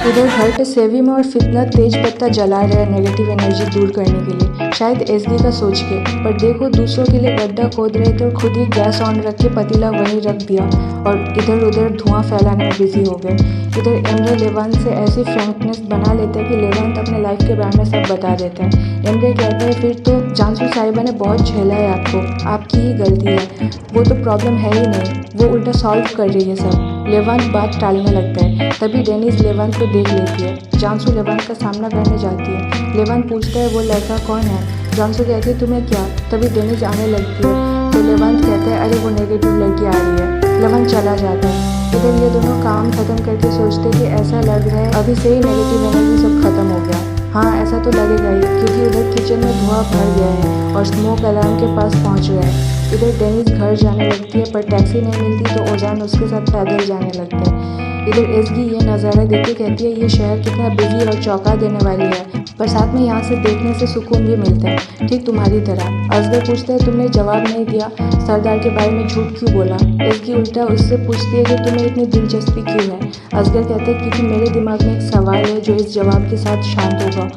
इधर घर पे सेविम और फितना तेज पत्ता जला रहे हैं नेगेटिव एनर्जी दूर करने के लिए, शायद एसडी का सोच के। पर देखो दूसरों के लिए गड्ढा खोद रहे थे और खुद ही गैस ऑन रख के पतीला वहीं रख दिया और इधर उधर धुआं फैलाने में बिजी हो गए। इधर एमरे लेवांत से ऐसी फ्रैंकनेस बना लेते हैं कि लेवांत अपने लाइफ के बारे में सब बता देते हैं। एमरे कहते हैं फिर तो जानसू साहिबा ने बहुत झेला है आपको, आपकी ही गलती है, वो तो प्रॉब्लम है ही नहीं, वो उल्टा सॉल्व कर रही है सब। लेवांत बात टालने लगता है, तभी डेनिस लेवांत को देख लेती है। जानसू लेवांत का सामना करने जाती है। लेवांत पूछता है वो लड़का कौन है। जानसू कहती है तुम्हें क्या, तभी डेनिस आने लगती है तो लेवांत कहता है अरे वो नेगेटिव लड़की आ रही है। लेवांत चला जाता है। इधर ये दोनों काम खत्म करके सोचते कि ऐसा लग रहा है अभी से ही नेगेटिव एनर्जी सब खत्म हो गया। हाँ ऐसा तो लगेगा ही, क्योंकि उधर किचन में धुआं भर गया है और स्मोक अलार्म के पास पहुंच गया है। इधर डेनिस घर जाने लगती है पर टैक्सी नहीं मिलती तो ओजान उसके साथ पैदल जाने लगते हैं। इधर एसगी ये नज़ारा देख के कहती है ये शहर कितना बिजी और चौंका देने वाली है, पर साथ में यहाँ से देखने से सुकून भी मिलता है, ठीक तुम्हारी तरह। असगर पूछता है तुमने जवाब नहीं दिया, सरदार के बारे में झूठ क्यों बोला। एसगी उल्टा उससे पूछती है कि तुम्हें इतनी दिलचस्पी क्यों है। असगर कहते हैं क्योंकि मेरे दिमाग में एक सवाल है जो इस जवाब के साथ शांत होगा।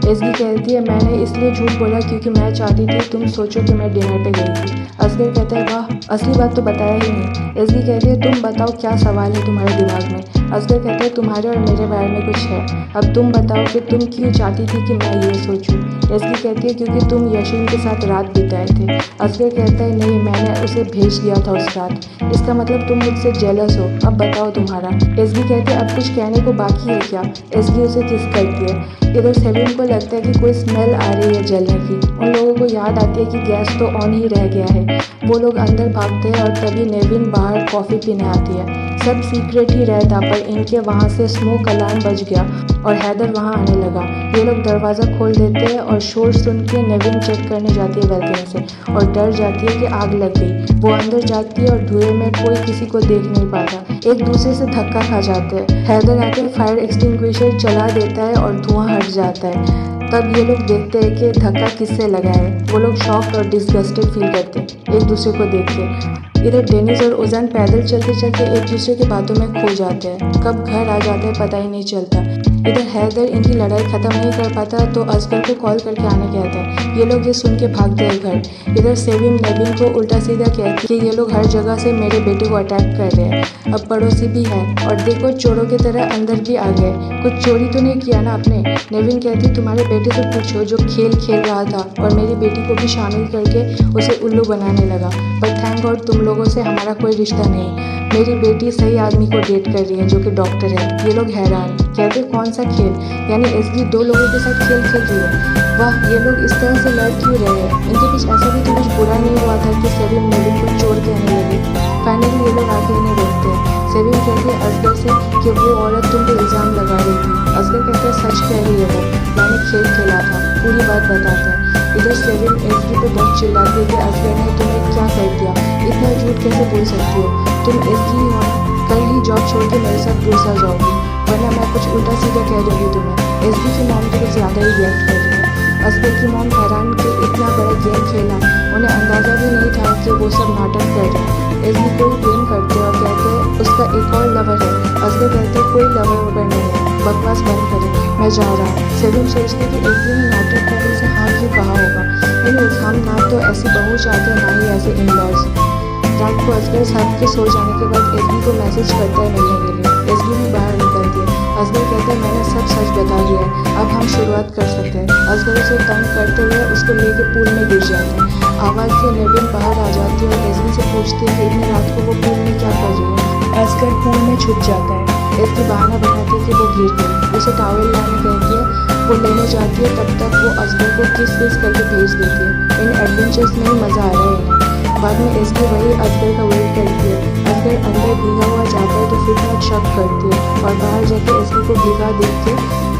एसगी कहती है मैंने इसलिए झूठ बोला क्योंकि मैं चाहती थी तुम सोचो कि मैं डिनर पे गई थी। असगर कहता है वाह असली बात तो बताया ही नहीं। एसगी कहती है तुम बताओ क्या सवाल है तुम्हारे दिमाग में। असगर कहता है तुम्हारे और मेरे बारे में कुछ है, अब तुम बताओ कि तुम क्यों चाहती थी कि मैं ये सोचूं। एसगी कहती है क्योंकि तुम यशीन के साथ रात बिताए थे। असगर कहता है नहीं मैंने उसे भेज दिया था उस रात, इसका मतलब तुम मुझसे जेलस हो, अब बताओ तुम्हारा। एसगी कहती है अब कुछ कहने को बाकी है क्या। एसगी उसे किस करती है। इधर सेविन को लगता है कि कोई स्मेल आ रही है जलने की। उन लोगों को याद आती है कि गैस तो ऑन ही रह गया है। वो लोग अंदर भागते हैं और तभी नेविन बाहर कॉफ़ी पीने आती है। सब सीक्रेट ही रहता पर इनके वहाँ से स्मोक अलार्म बज गया और हैदर वहाँ आने लगा। ये लोग दरवाज़ा खोल देते हैं और शोर सुन के नेविन चेक करने जाती है बैल्कनी से और डर जाती है कि आग लग गई। वो अंदर जाती है और धुएं में कोई किसी को देख नहीं पाता, एक दूसरे से धक्का खा जाते हैं। हैदर आके फायर एक्सटिंग्विशर चला देता है और धुआं हट जाता है। तब ये लोग देखते हैं कि धक्का किससे लगा है। वो लोग शॉक्ड और डिस्गस्टेड फील करते हैं एक दूसरे को देख के। इधर डेनिस और ओजान पैदल चलते चलते एक दूसरे की बातों में खो जाते हैं, कब घर आ जाते हैं पता ही नहीं चलता। इधर हैदर इनकी लड़ाई ख़त्म नहीं कर पाता तो असगर को कॉल करके आने कहता है। ये लोग ये सुन के भागते हैं घर। इधर सेविन नेविन को उल्टा सीधा कहती है कि ये लोग हर जगह से मेरे बेटे को अटैक कर रहे हैं, अब पड़ोसी भी है और देखो चोरों की तरह अंदर भी आ गए, कुछ चोरी तो नहीं किया ना आपने। नेविन कहती तुम्हारे बेटे से पूछो जो खेल खेल रहा था और मेरी बेटी को भी शामिल करके उसे उल्लू बनाने लगा, पर थैंक गॉड तुम लोगों से हमारा कोई रिश्ता नहीं, मेरी बेटी सही आदमी को डेट कर रही है जो कि डॉक्टर है। ये लोग हैरान कहते कौन सा खेल, यानी एसगी दो लोगों के साथ खेल खेल रही है। वाह ये लोग इस तरह से लड़ क्यों रहे हैं, इनके बीच ऐसा भी तो कुछ बुरा नहीं हुआ था कि सेविन नेविन को चोर कहने लगे। फाइनली ये लोग आके इन्हें रोकते हैं। सेविन कहती है असगर से कि वो औरत तुम पे इल्ज़ाम लगा रही थी। असगर कहते हैं सच कह रही है वो, मैंने खेल खेला था, पूरी बात बताते हैं। इधर सेविन एसगी पे बहुत चिल्लाती है कि असगर ने तुम्हें क्या कर दिया, इतना झूठ कैसे बोल सकती हो, तुम एसगी ही हो ना, कल ही जॉब छोड़ के मेरे साथ रूस आ जाओगी वरना मैं कुछ उल्टा सीधा कह दूँगी तुम्हें। एसगी की मॉम तो कुछ ज़्यादा ही रिएक्ट कर रही है। असगर की मॉम हैरान कि इतना बड़ा गेम खेला, उन्हें अंदाज़ा भी नहीं था कि वो सब नाटक कर रहे हैं। एसगी को ही ब्लेम करते हैं और कहते हैं उसका एक और लवर है। असगर कहते हैं कोई लवर ववर नहीं है, बकवास बंद करें, मैं जा रहा हूँ। सेविन सोचते कि एक दिन नाटक करने से हाँ क्यों कहा होगा। एनीवेज हम ना तो ऐसी बहू चाहते हैं ना ही ऐसे इन लॉज। रात को असगर साहब के सो जाने के बाद एसगी को मैसेज करता है मिलने के लिए। एसगी भी बाहर निकलती है। असगर कहते हैं मैंने सब सच बता दिया है, अब हम शुरुआत कर सकते हैं। असगर उसे तंग करते हुए उसको लेके पूल में गिर जाते हैं। आवाज़ से नेविन बाहर आ जाती है और एसगी से पूछती है कि इतनी रात को वो पूल में क्या कर रही है। असगर पूल में छुप जाता है। एसगी बहाना बनाती है कि वो गिर गई, उसे टॉवेल लाने कहती है। वो लेने जाती है, तब तक वो असगर को किस करके भेज देती है। इन एडवेंचर्स में ही मज़ा आ रहा है इन्हें। बाद में एसगी वही असगर का वेट करती है। असगर अंदर भीगा हुआ जाता है तो फितना शक करती है और बाहर जाके एसगी को भीगा देख के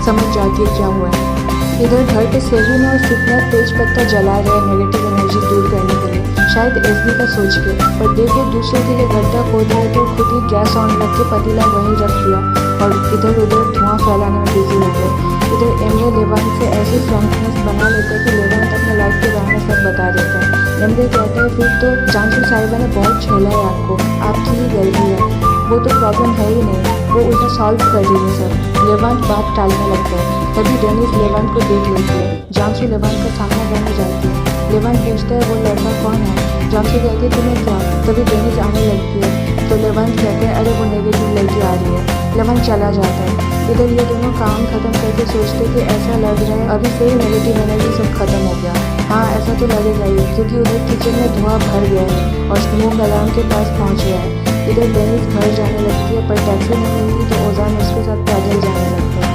समझ जाती है क्या हुआ है। इधर घर पे सेविन और फितना तेज पत्ता जला रहे हैं नेगेटिव एनर्जी दूर करने के लिए, शायद एसगी का सोच के। पर देखो दूसरों के लिए गड्ढा खोद रहे तो खुद ही गैस ऑन रख के पतीला वहीं रख दिया और इधर उधर धुआं फैलाने में बिजी हो गए। इधर एमरे लेवांत से ऐसी फ्रैंकनेस बना लेते हैं कि लेवांत अपने लाइफ के बारे में सब बता देता है। एमरे कहता है फिर तो जानसू साहिबा ने बहुत झेला है आपको, आपकी ही गलती है, वो तो प्रॉब्लम है ही नहीं, वो उल्टा सॉल्व कर रही है सब। लेवांट बात टालने लगता है। तभी डेनिस लेवांट को देख लेती है। जानसू लेवांट का सामना करने जाती है। लेवांट पूछता है वो लड़का कौन है। जानसू कहती है तुम्हें क्या। तभी डेनिस आने लगती है तो लेवांट कहते हैं अरे वो नेगेटिव लड़की आ रही है। लेवांट चला जाता है। इधर ये दोनों काम खत्म करके सोचते कि ऐसा लग रहा है अभी से ही नेगेटिव एनर्जी सब खत्म हो गया। हाँ ऐसा तो लगेगा ही, क्योंकि उधर किचन में धुआं भर गया है और स्मोक अलार्म के पास पहुंच गया है। इधर डेनिस घर जाने लगती है पर टैक्सी नहीं मिलती तो ओजान उसके साथ पैदल जाने लगता है।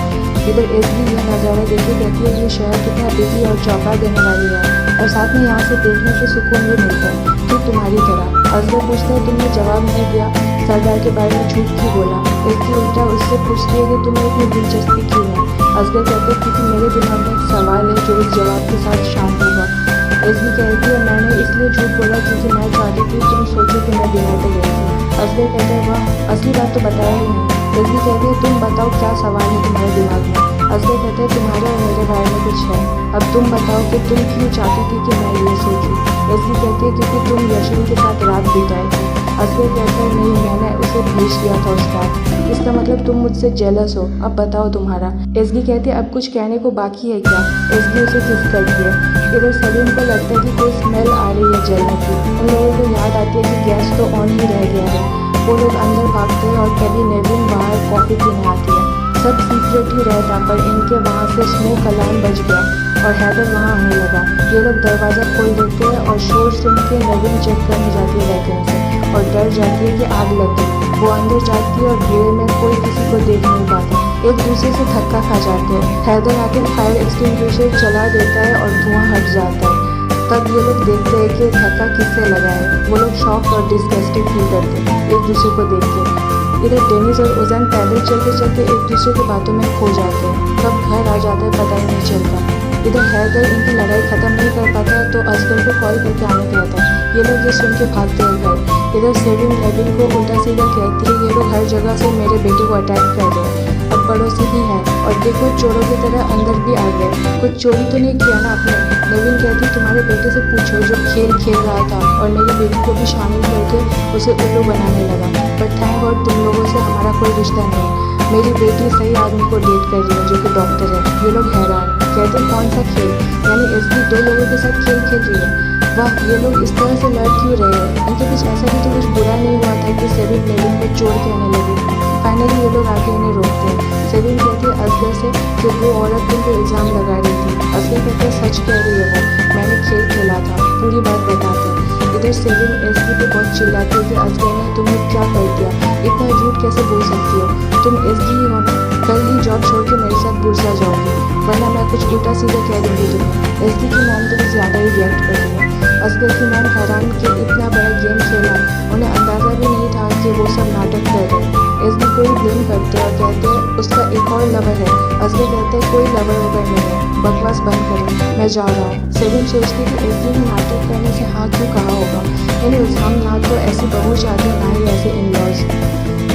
इधर एसबी ये नज़ारा देखी कहती है ये शहर कितना बिजी और चौंका देने वाली है और साथ में यहाँ से देखने से सुकून भी मिलता है, ठीक तुम्हारी तरह। असगर पूछता है तुमने जवाब नहीं दिया, सरदार के बारे में झूठ क्यों बोला। एसबी उल्टा उससे पूछती है कि तुम्हें इतनी दिलचस्पी क्यों है। असगर कहते हैं क्योंकि मेरे दिमाग में एक सवाल है जो इस जवाब के साथ शांत होगा। एसबी कहती है मैंने इसलिए झूठ बोला क्योंकि मैं चाहती थी तुम सोचो कि मैं डिनर पे गई थी। असगर कहता है वाह असली बात तो बताया ही नहीं। एसबी कहती है तुम बताओ क्या सवाल है तुम्हारे दिमाग में। असगर कहता है तुम्हारे और मेरे बारे में कुछ है, अब तुम बताओ कि तुम क्यों चाहती थी कि मैं ये सोचूं। एसबी कहती है क्योंकि तुम यशविन के साथ रात बिताई थी। असगर कहता है नहीं मैंने उसे भेज दिया था उस रात, इसका मतलब तुम मुझसे जेलस हो, अब बताओ तुम्हारा। एसबी कहती है अब कुछ कहने को बाकी है क्या। एसबी उसे किस करती है। इधर सलीम को लगता है कि कोई स्मेल आ रही है जलने की। उन लोगों को याद आती है कि गैस तो ऑन ही रह गया है। वो लोग अंदर भागते हैं और तभी नेविन बाहर कॉफ़ी पीने आती है। सब सीक्रेट ही रहता पर इनके वहाँ से स्मोक अलार्म बज गया और हैदर वहाँ आने लगा। ये लोग दरवाज़ा खोल देते हैं और शोर सुन के नेविन चेक करने जाती है वैकेंसी से और डर जाती है कि आग लग गई। वो अंदर जाती है और घेरे में कोई किसी को देख नहीं पाता। एक दूसरे से धक्का खा जाते हैं। हैदर आके फायर एक्सटिंग्विशर चला देता है और धुआं हट जाता है। तब ये लोग देखते हैं कि धक्का किससे लगा है। वो लोग शॉक और डिस्गस्टेड फील करते हैं एक दूसरे को देख के। इधर डेनिस और ओजान पैदल चलते चलते एक दूसरे की बातों में खो जाते हैं। कब घर आ जाता है पता ही नहीं चलता। इधर हैदर इनकी लड़ाई खत्म नहीं कर पाता तो असगर को कॉल करके आने कहता है। ये लोग ये सुन के भागते हैं घर। इधर सेविन नेविन को उल्टा सीधा कहती है ये लोग हर जगह से मेरे बेटे को अटैक कर रहे हैं, अब पड़ोसी भी हैं और देखो चोरों की तरह अंदर भी आ गए, कुछ चोरी तो नहीं किया ना आपने। नेविन कहती तुम्हारे बेटे से पूछो जो खेल रहा था और मेरी बेटी को भी शामिल करके उसे उल्लू बनाने लगा, बट थैंक गॉड तुम लोगों से हमारा कोई रिश्ता नहीं है। मेरी बेटी सही आदमी को डेट कर रही है जो कि डॉक्टर है। ये लोग हैरान कहते कौन सा खेल, यानी एसबी दो लोगों के साथ खेल खेल रही है। वाह ये लोग इस तरह से लड़ क्यों रहे हैं। इनके कुछ ऐसा भी तो कुछ बुरा नहीं हुआ था कि सेविन नेविन को चोर कहने लगे। फाइनली ये लोग आके इन्हें रोकते हैं। सेविन कहती है असगर से कि वो औरत तुम पे इल्ज़ाम लगा रही थी। असगर कहते हैं सच कह रही है वो, मैंने खेल खेला था, पूरी बात बताते हैं। इधर सेविन एसबी पे बहुत चिल्लाती है कि असगर ने तुम्हें क्या कर दिया, इतना झूठ कैसे बोल सकती हो, तुम एसबी ही हो ना, कल ही जॉब छोड़ के मेरे साथ बुरसा जाओगी वरना मैं कुछ उल्टा सीधा कह दूँगी तुम्हें। एसबी की मैम तो ज़्यादा ही रिएक्ट कर रही है। असगर की मैम हैरान कि इतना बड़ा गेम खेला, उन्हें अंदाज़ा भी नहीं था कि वो सब नाटक कर रहे हैं। एसबी को ही ब्लेम करते और कहते हैं उसका एक और लवर है। असगर कहते हैं कोई लवर ववर नहीं है, बकवास बंद करो, मैं जा रहा हूँ। सेविन सोचती कि एसबी ने नाटक करने से हाँ क्यों कहा होगा, यानी हम ना तो ऐसी बहू चाहते ना ही ऐसे इन लॉज।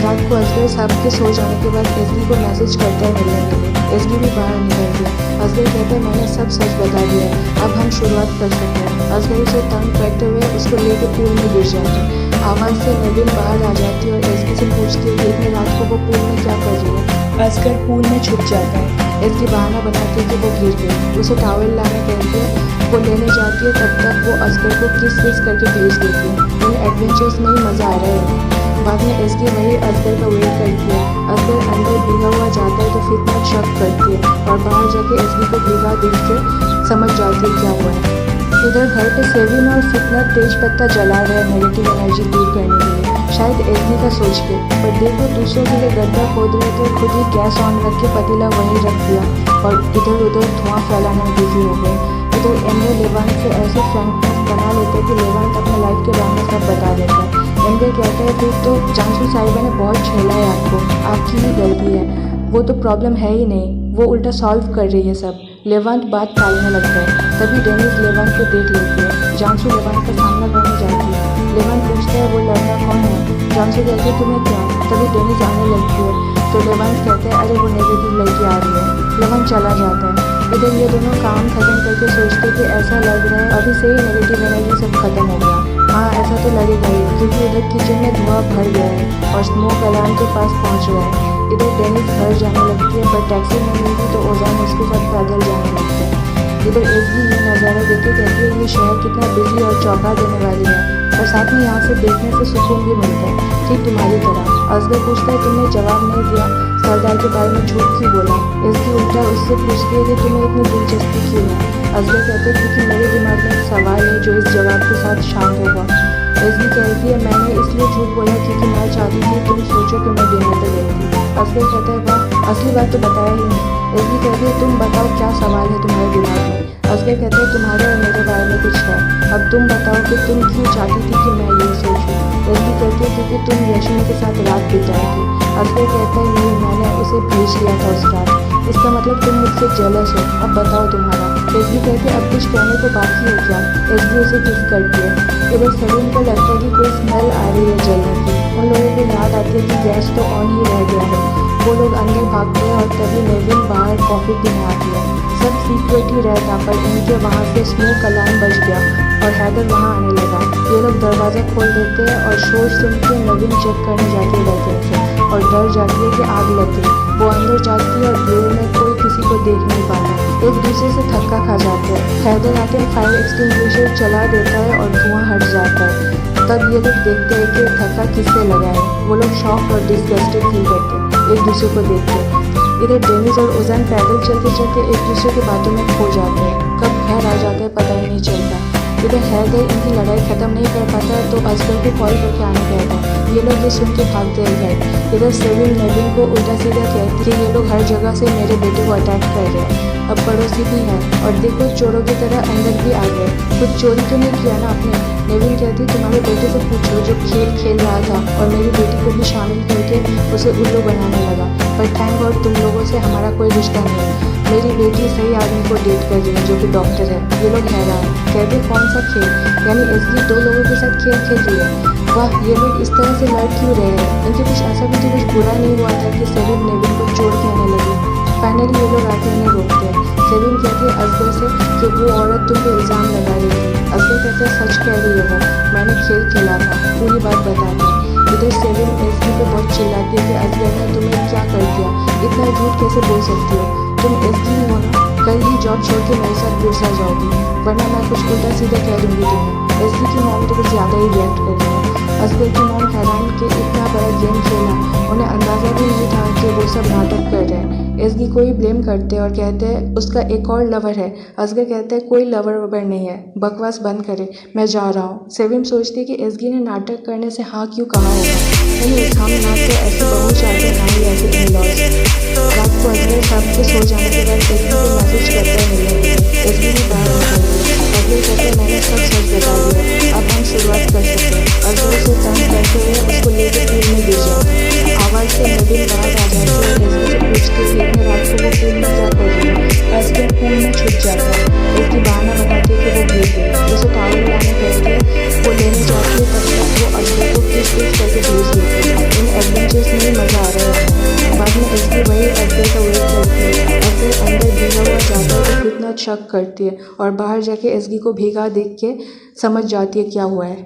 रात को असगर साहब के सो जाने के बाद एसबी को मैसेज करता है मिलने के लिए। एसबी भी बाहर निकल गया। असगर कहते हैं मैंने सब सच बता दिया है, अब हम शुरुआत कर सकते हैं। असगर उसे तंग करते हुए उसको लेकर पूल में गिर जाते हैं। आवाज़ से नेविन बाहर आ जाती है और एसबी से पूछती है कि इतनी रात को वो पूल में क्या कर रही है। असगर पूल में छुप जाता है। एसबी बहाना बनाती है कि वो गिर गई, उसे टॉवल लाने कहती है। वो लेने जाती है तब तक वो असगर को किस करके भेज देती है। इन एडवेंचर्स में ही मज़ा आ रहा है। बाद में एसबी वही असगर का वेट करती है। असगर अंदर भीगा हुआ जाता है तो फितनत शक करती है और बाहर जाके एसबी को भीगा देख के समझ जाती है क्या हुआ है। इधर घर पे सेविन और फितनत तेज पत्ता जला रहे हैं नेगेटिव एनर्जी दूर करने के लिए, शायद एसबी का सोच के। पर देखो दूसरों के लिए गड्ढा खोद रहे तो खुद ही गैस ऑन रख के पतीला वहीं रख दिया और इधर उधर धुआं फैलाने में बिजी हो गए। इधर एमरे लेवांट से ऐसे फ्रैंकनेस बना लेते हैं कि लेवांट अपने लाइफ के बारे में सब बता देता है। एमरे कहता है फिर तो जानसू साहिबा ने बहुत झेला है आपको, आपकी ही गलती है, वो तो प्रॉब्लम है ही नहीं, वो उल्टा सॉल्व कर रही है सब। लेवांट बात टालने लगता है। तभी डेनिस लेवांट को देख लेती है। जानसू लेवांट का सामना करने जाती है। लेवांट पूछता है वो लड़का कौन है। जानसू कहती है तुम्हें क्या। तभी डेनिस आने लगती है तो लेवांट कहते हैं अरे वो नेगेटिव लड़की आ रही है। लेवांट चला जाता है। इधर ये दोनों काम खत्म करके सोचते कि ऐसा लग रहा है अभी से ही नेगेटिव एनर्जी सब खत्म हो गया। हाँ ऐसा तो लगेगा ही, क्योंकि उधर किचन में धुआं भर गया है और स्मोक अलार्म के पास पहुंच गया है। इधर डेनिस घर जाने लगती है, पर टैक्सी नहीं मिलती तो ओजान उसके साथ पैदल जाने लगता है। इधर एसगी ये नज़ारा देख के कहती है ये शहर कितना बिजी और चौंका देने वाली है, और साथ में यहाँ से देखने से सुकून भी मिलता है, ठीक तुम्हारी तरह। असगर पूछता है तुमने जवाब नहीं दिया, सरदार के बारे में झूठ क्यों बोला। एसगी उल्टा उससे पूछती है कि तुम्हें इतनी दिलचस्पी क्यों है। असगर कहते हैं क्योंकि मेरे दिमाग में एक सवाल है जो इस जवाब के साथ शांत होगा। एसगी कहती है मैंने इसलिए झूठ बोला क्योंकि मैं चाहती थी तुम सोचो कि मैं डिनर पे गई थी। असगर कहता है वाह, असली बात तो बताया ही नहीं। एसगी कहती है तुम बताओ क्या सवाल है तुम्हारे दिमाग में। असगर कहते हैं तुम्हारे और मेरे बारे में कुछ है, अब तुम बताओ कि तुम क्यों चाहती थी कि मैं ये सोचूं। एसगी कहती है क्योंकि तुम यशमी के साथ रात बिताई थी। असगर कहता है नहीं, मैंने उसे भेज दिया था उस रात, इसका मतलब तुम मुझसे जेलस हो, अब बताओ तुम्हारा। एसगी कहती है अब कुछ कहने को बाकी है क्या। एसगी उसे किस करती है। इधर सलीम को लगता है कि कोई स्मेल आ रही है जलने की। उन लोगों को याद आती है कि गैस तो ऑन ही रह गया है। वो लोग अंदर भागते हैं और तभी नेविन बाहर कॉफ़ी पीने आती है। सब सीक्रेट ही रहता, पर इनके वहाँ से स्मोक अलार्म बज गया और हैदर वहाँ आने लगा। ये लोग दरवाज़ा खोल देते हैं और शोर सुन के नवीन चेक करने जाती है दरवाजे से और डर जाती है कि आग लग गई। वो अंदर जाती है और ब्यूरो में कोई किसी को देख नहीं पाता, एक दूसरे से धक्का खा जाते हैं। हैदर आके फायर एक्सटिंग्विशर चला देता है और धुआं हट जाता है। तब ये लोग देखते हैं कि धक्का किससे लगा है। वो लोग शॉक और डिस्गस्टेड फील करते हैं एक दूसरे को देख के। इधर डेनिस और ओजान पैदल चलते चलते एक दूसरे की बातों में खो जाते हैं, कब घर आ जाते हैं पता ही नहीं चलता। इधर हैदर इनकी लड़ाई ख़त्म नहीं कर पाता है तो असगर को कॉल करके आने कहता है। ये लोग ये सुन के भागते हैं घर। इधर सेविन नेविन को उल्टा सीधा कहती है ये लोग हर जगह से मेरे बेटे को अटैक कर रहे हैं, अब पड़ोसी भी हैं और देखो चोरों की तरह अंदर भी आ गए, कुछ चोरी तो नहीं किया ना आपने। नेविन कहती तुम्हारे बेटे से पूछो जो खेल रहा था और मेरी बेटी को भी शामिल करके उसे उल्लू बनाने लगा, पर थैंक गॉड तुम लोगों से हमारा कोई रिश्ता नहीं है। मेरी बेटी सही आदमी को डेट कर रही है जो कि डॉक्टर है। ये लोग हैरान कहते कौन सा खेल, यानी एसगी दो लोगों के साथ खेल खेल रही है। वाह, ये लोग इस तरह से लड़ क्यों रहे हैं। इनके कुछ ऐसा भी तो कुछ बुरा नहीं हुआ था कि सेविन नेविन को चोर कहने लगे। फाइनली ये लोग आके इन्हें रोकते हैं। सेविन कहती है असगर से कि वो औरत तुम पे इल्ज़ाम लगा रही थी। असगर कहते हैं सच कह रही है वो, मैंने खेल खेला था, पूरी बात बताते हैं। इधर सेविन एसगी पे बहुत चिल्लाती है कि असगर ने तुम्हें क्या कर दिया, इतना झूठ कैसे बोल सकती हो, तुम एसगी ही हो ना, कल ही जॉब छोड़ के मेरे साथ गुस्सा जाओगी वरना मैं कुछ उल्टा सीधा कह दूँगी तुम्हें। एसगी की मॉम तो कुछ ज़्यादा ही रिएक्ट कर रही है। असगर की मॉम हैरान कि इतना बड़ा गेम खेला, उन्हें अंदाज़ा भी नहीं था कि वो सब नाटक कर रहे हैं। एसगी को ही ब्लेम करते हैं और कहते हैं उसका एक और लवर है। असगर कहते हैं कोई लवर ववर नहीं है, बकवास बंद करे, मैं जा रहा हूँ। सेविन सोचती है कि एसगी ने नाटक करने से हाँ क्यों कहा होगा, नहीं हम ना तो ऐसे बहू चाहते ना ही ऐसे इन-लॉज। रात को असगर सबके सो जाने के बाद एसगी को मैसेज करता है मिलने के लिए। एसगी भी बाहर निकलती है। असगर कहते हैं मैंने सब सच बता दिया, अब हम शुरुआत कर सकते हैं। असगर उसे तंग करते हुए उसको लेकर पूल में गिर जाए। आवाज़ से नवीन बाहर आ जाते हैं। एसगी से पूछते हैं इतने रात को वो पूल में क्या कर रही है। असगर पूल में छुप जाता है। उसकी बहाना बताती है कि वो गिर गई, उसे टावल लाने कहते हैं। वो लेने जाती है, तब तक वो असगर को किस करके भेज देती है। इन एडवेंचर्स में ही मज़ा आ रहा है। बाद में एसगी वही असगर का वेट करती है। असगर अंदर भीगा हुआ जाता है तो कितना शक करती है और बाहर जाके एसगी को भीगा देख के समझ जाती है क्या हुआ है।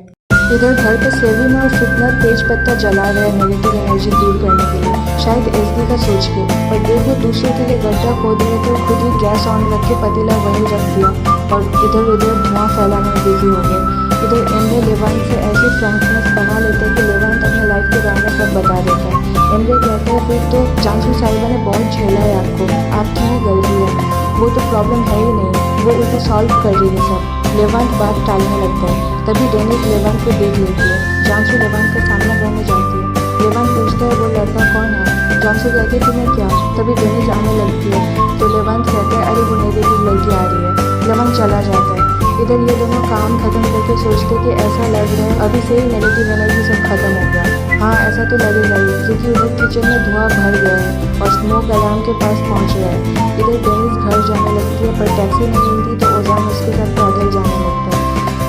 इधर घर पे सेविन और फितना तेज पत्ता जला रहे हैं नेगेटिव एनर्जी दूर करने के लिए, शायद एसगी का सोच के, पर देखो दूसरों के लिए गड्ढा खोद रहे तो खुद ही गैस ऑन रख के पतीला वहीं रख दिया और इधर उधर धुआं फैलाने में बिजी हो गए। इधर एमरे लेवांट से ऐसी फ्रेंकनेस बना लेते हैं कि लेवांट अपने लाइफ के बारे में सब बता देता है। एमरे कहते हैं फिर तो जानसू साहिबा ने बहुत झेला है आपको, आपकी ही गलती है, वो तो प्रॉब्लम है ही नहीं, वो उसे सॉल्व कर रही है सब। लेवांट बात टालने लगता है। तभी डेनिस लेवांट को देख लेती है। जानसू लेवांट का सामना करने जाती है। लेवांट पूछता है वो लड़का कौन है। जानसू कहती है तुम्हें क्या। तभी डेनिस आने लगती है तो लेवांट कहता है अरे वो नेगेटिव लड़की आ रही है। लेवांट चला जाता है। इधर ये दोनों काम खत्म करके सोचते कि ऐसा लग रहा है अभी से ही नेगेटिव एनर्जी सब खत्म हो गया। हाँ ऐसा तो लगेगा ही, क्योंकि उधर किचन में धुआं भर गया है और स्मोक अलार्म के पास पहुंच गया है। इधर डेनिस घर जाने लगती है, पर टैक्सी नहीं मिलती तो ओजान उसके साथ पैदल जाने लगता है।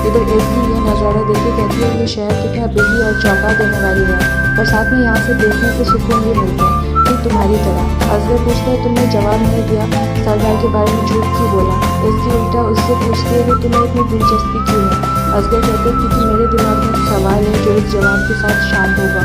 इधर एसगी ये नज़ारा देख के कहती है ये शहर कितना बिजी और चौंका देने वाली है, पर साथ में यहाँ से देखने से सुकून भी मिलता है, ठीक तुम्हारी तरह। असगर पूछता है तुमने जवाब नहीं दिया, सरदार के बारे में झूठ क्यों बोला। एसगी उल्टा उससे पूछती है कि तुम्हें इतनी दिलचस्पी क्यों है। असगर कहते हैं क्योंकि मेरे दिमाग में एक सवाल है जो इस जवाब के साथ शांत होगा।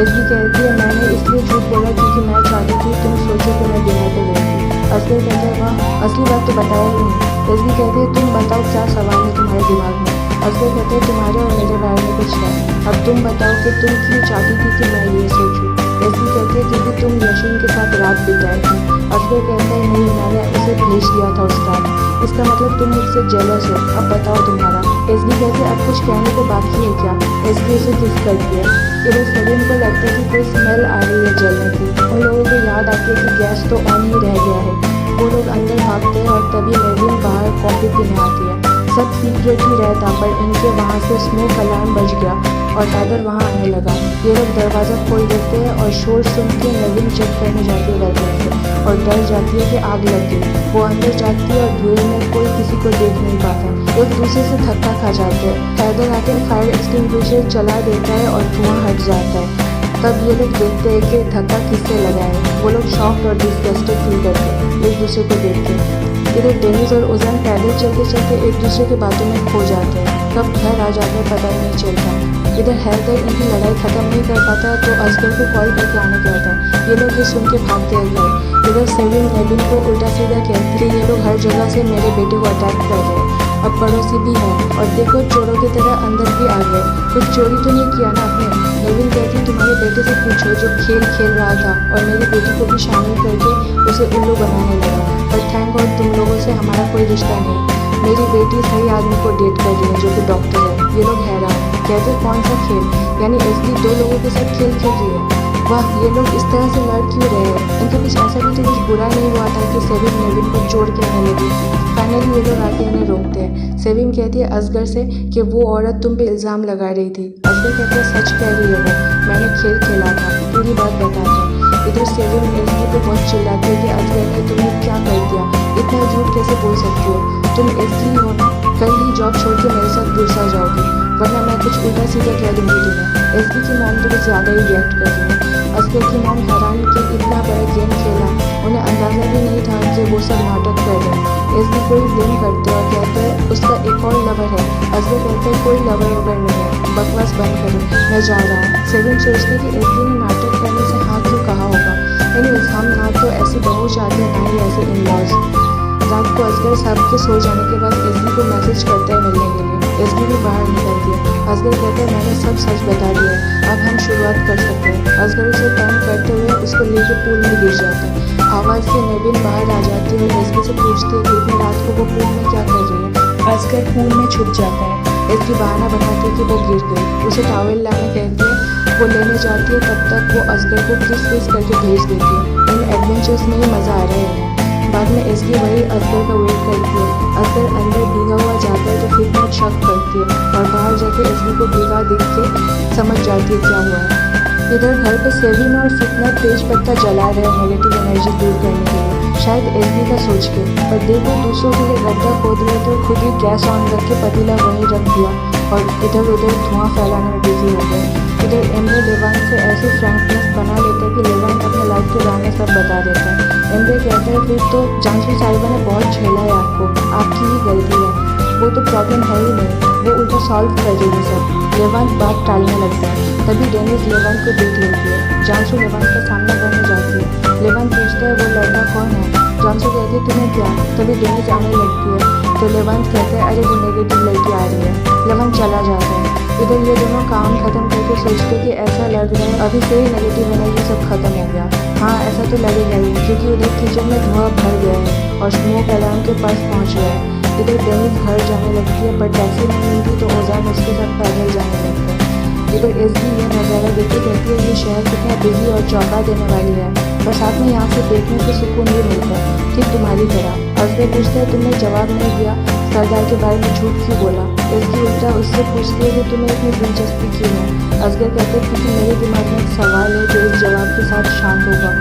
एसगी कहती है मैंने इसलिए झूठ बोला क्योंकि मैं चाहती थी तुम सोचो कि मैं डिनर पे गई थी। असगर कहता है वाह असली बात तो बताया ही नहीं। एसगी कहती है तुम बताओ क्या सवाल है तुम्हारे दिमाग में। असगर कहते हैं तुम्हारे और मेरे बारे में कुछ है, अब तुम बताओ कि तुम क्यों चाहती थी कि मैं ये सोचूं। एसगी कहती है क्योंकि तुम यशीन के साथ रात बिताई थी। असगर कहता है नहीं मैंने उसे भेज दिया था उस रात, इसका मतलब तुम मुझसे जेलस हो, अब बताओ तुम्हारा। एसगी कहते हैं अब कुछ कहने को बाकी है क्या। एसगी उसे किस करती है। इधर सलीम को लगता है कि कोई स्मेल आ रही है जलने की। उन लोगों को याद आती है कि गैस तो ऑन ही रह गया है। वो लोग अंदर भागते हैं और तभी नवीन बाहर कॉफी पीने आती है। सब सीक्रेट ही रहता पर इनके वहाँ से स्मोक अलार्म बज गया और टाइगर वहाँ आने लगा। ये लोग दरवाज़ा खोल देते हैं और शोर सुन के नवीन चेक करने जाती है बैल्कनी से और डर जाती है कि आग लग गई। वो अंदर जाती है और धुएं में कोई किसी को देख नहीं पाता। एक दूसरे से धक्का खा जाते हैं। टाइगर आके फायर एक्सटिंग्विशर चला देता है और धुआं हट जाता है। तब ये लोग देखते हैं कि धक्का किससे लगा है। वो लोग शॉक्ड और डिस्गस्टेड फील करते हैं एक दूसरे को देख के। इधर डेनिस और उजान पैदल चलते चलते एक दूसरे के बातों में खो जाते हैं। कब घर आ जाते हैं पता ही नहीं चलता। इधर हैदर इनकी लड़ाई खत्म नहीं कर पाता है तो असगर को कॉल करके आने का होता है। ये लोग ये सुन के भागते हैं घर। इधर सेविन नेविन को उल्टा सीधा कहती है ये लोग हर जगह से मेरे बेटे को अटैक कर रहे हैं, अब पड़ोसी भी है और देखो चोरों की तरह अंदर भी आ गए, कुछ चोरी तो नहीं किया ना आपने। नेविन कहती तुम्हारे बेटे से पूछो जो खेल रहा था और मेरी बेटी को भी शामिल करके उसे उल्लू बनाने लगा, पर थैंक गॉड तुम लोगों से हमारा कोई रिश्ता नहीं। मेरी बेटी सही आदमी को डेट कर रही है जो कि डॉक्टर है। ये लोग हैरान कहते कौन सा खेल, यानी एसगी दो लोगों के साथ खेल खेल रही है। वाह ये लोग इस तरह से लड़ क्यों रहे हैं। इनके कुछ ऐसा भी तो कुछ बुरा नहीं हुआ था कि सेविन नेविन को चोर के आने लगी। फाइनली ये लोग आके इन्हें रोकते हैं। सेविन कहती है असगर से कि वो औरत तुम पे इल्ज़ाम लगा रही थी। असगर कहते हैं सच कह रही है वो, मैंने खेल खेला था, पूरी बात बता दो। इधर सेविन एसगी पे बहुत चिल्लाती है कि असगर ने तुम्हें क्या कर दिया, इतना झूठ कैसे बोल सकती हो, तुम एसगी हो ना, कल ही जॉब छोड़ के मेरे साथ बुरसा जाओगी वरना मैं कुछ उल्टा सीधा कह दूंगी तुम्हें। एसगी की मॉम तो कुछ ज़्यादा ही रिएक्ट कर रही है। असगर की मॉम हैरान कि इतना बड़ा गेम खेला, उन्हें अंदाज़ा भी नहीं था कि वो सब नाटक कर रहे हैं। एसगी को ही ब्लेम करते और कहते हैं उसका एक और लवर है। असगर कहते हैं कोई लवर ववर नहीं है, बकवास बंद करो, मैं जा रहा हूँ। सेविन सोचती कि एसगी ने नाटक करने से हाँ क्यों कहा होगा। एनीवेज हम ना तो ऐसी बहू चाहते हैं ना ही ऐसे इन-लॉज। रात को असगर साहब के सो जाने के बाद एसगी को मैसेज करते हैं मिलने के लिए। एसगी भी बाहर निकलती है। असगर कहते हैं मैंने सब सच बता दिया है, अब हम शुरुआत कर सकते हैं। असगर उसे तंग करते हुए उसको लेकर पूल में गिर जाता है। आवाज़ से नेविन बाहर आ जाती है और एसगी से पूछती है कि इतनी रात को वो पूल में क्या कर रही है। असगर पूल में छुप जाता है। एसगी बहाना बनाती है कि वो गिर गई, उसे टॉवेल लाने कहती है। वो लेने जाती है, तब तक वो असगर को किस करके भेज देती है। इन एडवेंचर्स में ही मज़ा आ रहा है। बाद में एसगी वही असगर का वेट करती है। असगर अंदर भीगा हुआ जाता है तो फिटनेट शक करती है और बाहर जाके एसगी को भीगा देख के समझ जाती है क्या हुआ है। इधर घर पे सेविन और फिटनेट तेज पत्ता जला रहे हैं नेगेटिव एनर्जी दूर करने के लिए, शायद एसगी का सोच के। पर देखो दूसरों के लिए गड्ढा खोद रहे थे, खुद ही गैस ऑन रख के पतीला वहीं रख दिया और इधर उधर धुआं फैलाने में बिजी हो गए। इधर एम्ब्रे लेवान से ऐसी फ्रैंकनेस बना लेते हैं कि लेवान अपने लाइफ के गाने सब बता देते हैं। एम्ब्रे कहते हैं फिर तो जांसू साहिबा ने बहुत झेला है आपको, आपकी ही गलती है, वो तो प्रॉब्लम है ही नहीं, वो उल्टा सॉल्व कर देगी सब। लेवान बात टालने लगता है। तभी डेनिस लेवान को देख लेती है। जांसू लेवान का सामना करने जाती है। लेवान पूछता है वो लड़का कौन है। जांसू कहती है तुम्हें क्या। तभी डेनिस आने लगती है तो लेवान कहते हैं अरे वो नेगेटिव लड़की आ रही है। लेवान चला जाता है। इधर ये दोनों काम खत्म करके सोचते कि ऐसा लग रहा है अभी से ही नेगेटिव एनर्जी सब खत्म हो गया। हाँ ऐसा तो लगेगा ही क्योंकि उधर किचन में धुआं भर गया है और स्मोक अलार्म के पास पहुँच गया है। इधर डेनिस घर जाने लगती है पर टैक्सी नहीं मिलती तो ओजान उसके साथ पैदल जाने लगता है। इधर एसगी ये नज़ारा देखते कहती है ये शहर कितना बिजी और चौंका देने वाली है, पर साथ में यहाँ से देखने से सुकून भी मिलता है, ठीक तुम्हारी तरह। असगर पूछता है तुमने जवाब नहीं दिया, सरदार के बारे में झूठ क्यों बोला। एसगी उल्टा उससे पूछती है कि तुम्हें इतनी दिलचस्पी क्यों है। असगर कहते हैं क्योंकि मेरे दिमाग में एक सवाल है जो इस जवाब के साथ शांत होगा।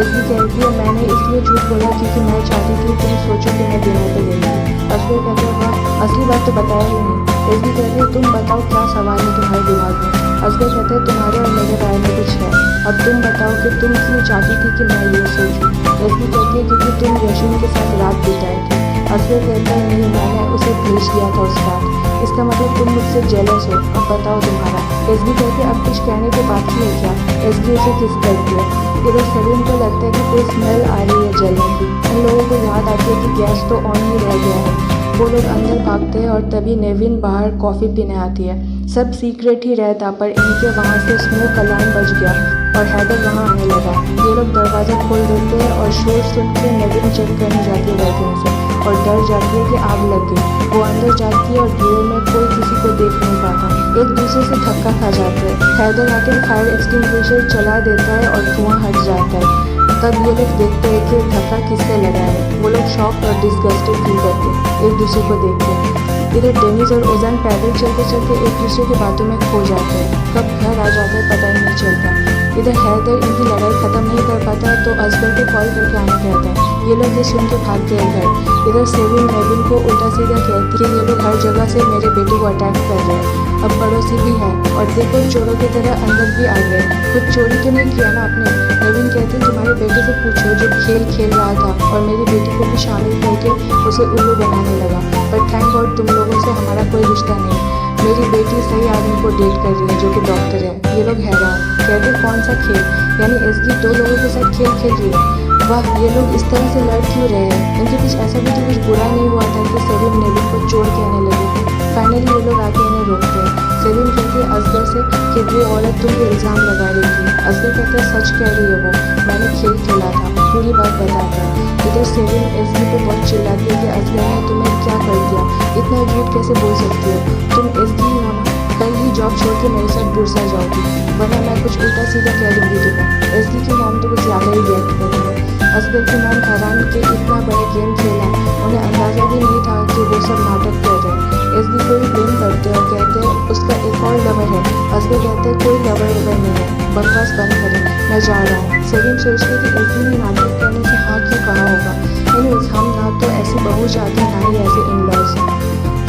एसगी कहती है मैंने इसलिए झूठ बोला क्योंकि मैं चाहती थी तुम सोचो कि मैं डिनर पे गई थी। असगर कहते हैं वाह असली बात तो बताया ही नहीं। एसगी कहते हैं तुम बताओ क्या सवाल है तुम्हारे दिमाग में। असगर कहते हैं तुम्हारे और मेरे बारे में कुछ है, अब तुम बताओ कि तुम क्यों चाहती थी कि मैं ये सोचूं। एसगी कहती है क्योंकि तुम यशीन के साथ रात बिताई थी। असगर कहता है नहीं, मैंने उसे भेज दिया था उस रात। इसका मतलब तुम मुझसे जेलस हो, अब बताओ तुम्हारा। एसगी कहती है अब कुछ कहने को बाकी है क्या। एसगी उसे किस करती है। इधर सेलिन को लगता है कि कोई स्मेल आ रही है जलने की। उन लोगों को याद आती है कि गैस तो ऑन ही रह गया है। वो लोग अंदर भागते हैं और तभी नेविन बाहर कॉफ़ी पीने आती है। सब सीक्रेट ही रहता पर इनके वहाँ से स्मोक अलार्म बज गया और हैदर वहाँ आने लगा। ये लोग दरवाज़ा खोल देते हैं और शोर सुन के नेविन चेक करने जाती है बैठने से और डर जाती है कि आग लग गई। वो अंदर जाती है और धुएं में कोई किसी को देख नहीं पाता। एक दूसरे से धक्का खा जाते हैं। हैदर आके फायर एक्सटिंग्विशर चला देता है और धुआं हट जाता है। तब ये लोग देखते हैं कि धक्का किससे लगा है। वो लोग शॉक और डिस्गस्टेड फील करते एक दूसरे को देखते हैं। इधर डेनिस और ओजान पैदल चलते चलते एक दूसरे की बातों में खो जाते हैं। कब घर आ जाते हैं पता ही नहीं चलता। इधर हैदर इनकी लड़ाई ख़त्म नहीं कर पाता तो असगर को कॉल करके आना कहता है। ये लोग ये सुन के भागते हैं घर। इधर सेविन नेविन को उल्टा सीधा कहती है कि ये लोग हर जगह से मेरे बेटे को अटैक कर रहे हैं। अब पड़ोसी भी है और देखो चोरों की तरह अंदर भी आ गए। कुछ चोरी तो नहीं किया ना आपने। नेविन कहती है तुम्हारे बेटे से पूछो जो खेल खेल रहा था और मेरी बेटी को भी शामिल करके उसे उल्लू बनाने लगा। पर थैंक गॉड तुम लोगों से हमारा कोई रिश्ता नहीं। मेरी बेटी सही आदमी को डेट कर रही है जो कि डॉक्टर है। ये लोग हैरान कहते कौन सा खेल, यानी एसगी 2 लोगों के साथ खेल खेल रही है। वाह ये लोग इस तरह से लड़ क्यों रहे हैं। इनके कुछ ऐसा भी तो कुछ बुरा नहीं हुआ था कि सेलिन नेविन को चोर कहने लगे। फाइनली ये लोग आके इन्हें रोकते हैं। सेलिन कहती है असगर से कि वो औरत तुम पे इल्ज़ाम लगा रही थी। असगर कहते हैं सच कह रही है वो, मैंने खेल खेला था, पूरी बात बताता है। इधर सेलिन एसगी पे बहुत चिल्लाती है कि असगर ने तुम्हें क्या कर दिया, इतना झूठ कैसे बोल सकती हो। तुम एसगी हो ना, कल ही जॉब छोड़ के मेरे साथ बुरसा जाओगी वरना मैं कुछ उल्टा सीधा कह दूँगी तुम्हें। एसगी की मॉम तो कुछ ज़्यादा ही रिएक्ट कर रही है। असगर की मॉम हैरान कि इतना बड़ा गेम खेला, उन्हें अंदाज़ा भी नहीं था कि वो सब नाटक कर रहे हैं। एसगी को भी ब्लेम करते हैं और कहते हैं उसका एक और लवर है। असगर कहते हैं कोई लवर नहीं है, बकवास बंद करें, मैं जा रहा हूँ। सेलिन सोचती है कि एसगी ने नाटक करने से हाँ क्यों कहा होगा। एनीवेज हम ना तो ऐसी बहू चाहते ना ही ऐसे इन-लॉज।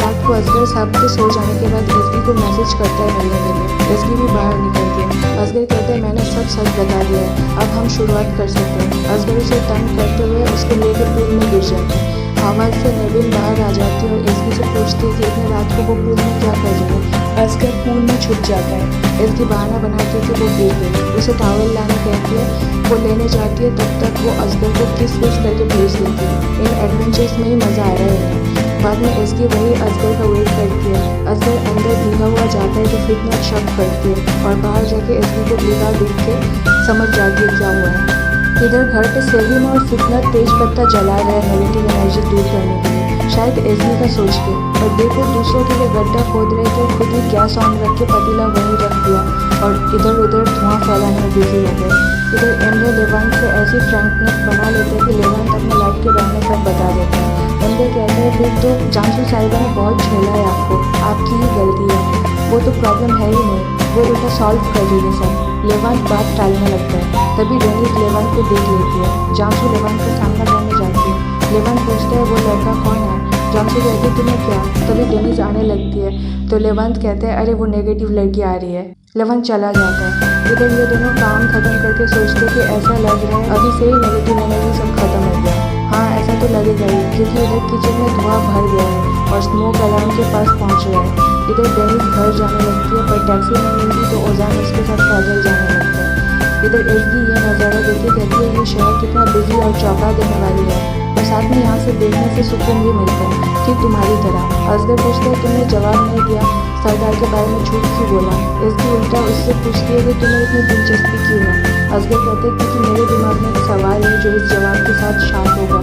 रात को असगर साहब के सो जाने के बाद एसगी को मैसेज करता है मिलने के लिए। एसगी भी बाहर निकलती है। असगर कहते हैं मैंने सब सच बता दिया है, अब हम शुरुआत कर सकते हैं। असगर उसे तंग करते हुए उसको लेकर पूल में गिर जाते हैं। आवाज़ से नेविन बाहर आ जाती है और एसगी से पूछती है कि इतने रात को वो पूल में क्या कर रही है। असगर पूल में छुप जाता है। एसगी बहाना बनाती है कि वो गिर गई, उसे टॉवल लाने कहती है। वो लेने जाती है तब तक वो असगर को किस करके भेज देती है। इन एडवेंचर्स में ही मज़ा आ रहा है इन्हें। बाद में एसगी वही असगर का वेट करती है। असगर अंदर भीगा हुआ जाता है तो फितना शक करती है और बाहर जाके एसगी को भीगा देख के समझ जाती है क्या हुआ है। इधर घर पे सेलिन और फितना तेज पत्ता जला रहे हैं नेगेटिव एनर्जी दूर करने के लिए, शायद एसगी का सोच के। और देखो दूसरों के लिए गड्ढा खोद रहे थे, खुद ही गैस ऑन रख के पतीला वहीं रख दिया और इधर उधर धुआं फैलाने में बिजी हो गए। इधर एम्बर लेवांट से ऐसी फ्रैंकनेस बना लेते हैं कि लेवांट अपने लाइफ के बारे में सब बता देते हैं। एम्बर कहते हैं फिर तो जांसू साहिबा ने बहुत झेला है आपको, आपकी ही गलती है, वो तो प्रॉब्लम है ही नहीं, वो उल्टा सॉल्व कर रही है सब। लेवांट बात टालने लगता है। तभी डेनिस लेवांट को देख लेती है। जांसू लेवांट का सामना करने जाती है। लेवांट पूछता है वो लड़का कौन है। जांसू कहती है तुम्हें क्या। तभी डेनिस आने लगती है तो लेवांट कहते हैं अरे वो नेगेटिव लड़की आ रही है। लेवांट चला जाता है। इधर ये दोनों काम खत्म करके सोचते कि ऐसा लग रहा है अभी से ही नेगेटिव एनर्जी सब खत्म हो गया। हाँ ऐसा तो लगेगा ही क्योंकि इधर किचन में धुआं भर गया है और स्मोक अलार्म के पास पहुँच रहा है। इधर डेनिस घर जाने लगती है पर टैक्सी नहीं मिलती तो ओजान उसके साथ पैदल जाने लगता है। इधर एसगी ये नज़ारा देख के कहती है ये शहर कितना बिजी और चौंका देने वाली है और साथ में यहाँ से देखने से सुकून भी मिलता है, ठीक तुम्हारी तरह। असगर पूछता है तुमने जवाब नहीं दिया, सरदार के बारे में झूठ क्यों बोला। एसगी उल्टा उससे पूछती है कि तुम्हें इतनी दिलचस्पी क्यों है। असगर कहते हैं क्योंकि मेरे दिमाग में एक सवाल है जो इस जवाब के साथ शांत होगा।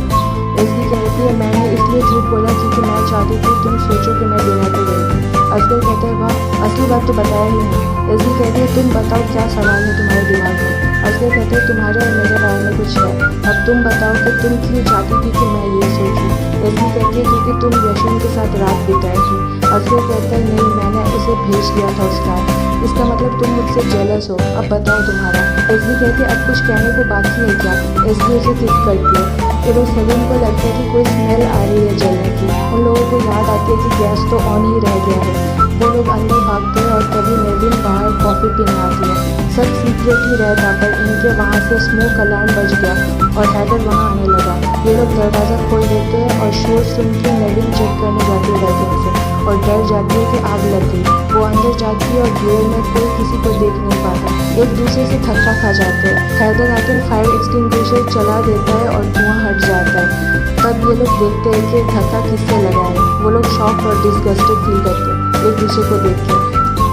एसगी कहती है मैंने इसलिए झूठ बोला क्योंकि मैं चाहती थी तुम सोचो कि मैं डिनर पे गई थी। असगर कहते हैं वाह असली बात तो बताया ही नहीं। एसगी कहती है तुम बताओ क्या सवाल है तुम्हारे दिमाग में। असगर कहते हैं तुम्हारे और मेरे बारे में कुछ है, अब तुम बताओ कि तुम क्यों चाहती थी कि मैं ये सोचूं। एसगी कहती है क्योंकि तुम यशविन के साथ रात बिताएगी। असगर कहता है नहीं मैंने उसे भेज दिया था उस रात, इसका मतलब तुम मुझसे जेलस हो, अब बताओ तुम्हारा। एसगी कहती है अब कुछ कहने को बाकी है क्या। एसगी उसे किस करती है। इधर सेलिन को लगता है कि कोई स्मेल आ रही है जलने की। उन लोगों को याद आती है कि गैस तो ऑन ही रह गया है। वो लोग अंदर भागते हैं और तभी नेविन बाहर कॉफ़ी पीने आती है। सब सीक्रेट ही रहता पर इनके वहाँ से स्मोक अलार्म बज गया और हैदर वहाँ आने लगा। ये लोग दरवाज़ा खोल देते हैं और शोर सुन के नेविन चेक करने जाती है बैल्कनी से और डर जाती है कि आग लग गई। वो अंदर जाती है और धुएं में कोई किसी को देख नहीं पाता। एक दूसरे से धक्का खा जाते हैं। हैदर आकर फायर एक्सटिंग्विशर चला देता है और धुआं हट जाता है। तब ये लोग देखते हैं कि धक्का किससे लगा है। वो लोग शॉक और डिस्गस्टेड फील करते हैं एक दूसरे को देख के।